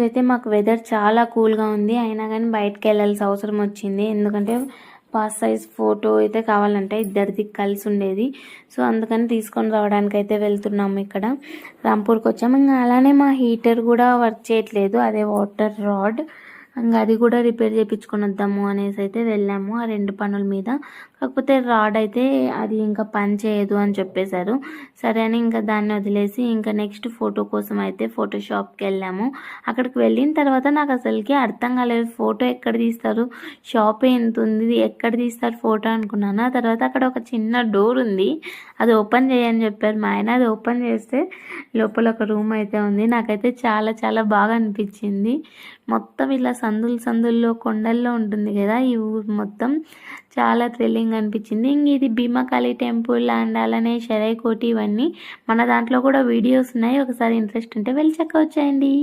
అయితే మాకు వెదర్ చాలా కూల్గా ఉంది, అయినా కానీ బయటకు వెళ్ళాల్సిన అవసరం వచ్చింది. ఎందుకంటే పాస్ సైజ్ ఫోటో అయితే కావాలంటే ఇద్దరిది కలిసి ఉండేది. సో అందుకని తీసుకొని రావడానికి అయితే వెళ్తున్నాము. ఇక్కడ రాంపూర్కి వచ్చాము. ఇంకా అలానే మా హీటర్ కూడా వర్క్ చేయట్లేదు, అదే వాటర్ రాడ్, ఇంకా అది కూడా రిపేర్ చేయించుకొని వద్దాము అనేసి అయితే వెళ్ళాము ఆ రెండు పనుల మీద. కాకపోతే రాడ్ అయితే అది ఇంకా పని చేయదు అని చెప్పేశారు. సరే అని ఇంకా దాన్ని వదిలేసి ఇంకా నెక్స్ట్ ఫోటో కోసం అయితే ఫోటో షాప్కి వెళ్ళాము. అక్కడికి వెళ్ళిన తర్వాత నాకు అసలుకి అర్థం కాలేదు, ఫోటో ఎక్కడ తీస్తారు, షాప్ ఎంత ఉంది, ఎక్కడ తీస్తారు ఫోటో అనుకున్నాను. ఆ తర్వాత అక్కడ ఒక చిన్న డోర్ ఉంది, అది ఓపెన్ చేయని చెప్పారు మా ఆయన. అది ఓపెన్ చేస్తే లోపల ఒక రూమ్ అయితే ఉంది. నాకైతే చాలా చాలా బాగా అనిపించింది. మొత్తం ఇలా సందుల్లో కొండల్లో ఉంటుంది కదా ఈ ఊరు మొత్తం, చాలా థ్రిల్లింగ్ అనిపించింది. ఇంక ఇది భీమాకాళి టెంపుల్ అండ్ అలానే షరైకోటి, ఇవన్నీ మన దాంట్లో కూడా వీడియోస్ ఉన్నాయి. ఒకసారి ఇంట్రెస్ట్ ఉంటే వెళ్ళి చెక్ అవుట్ చేయండి.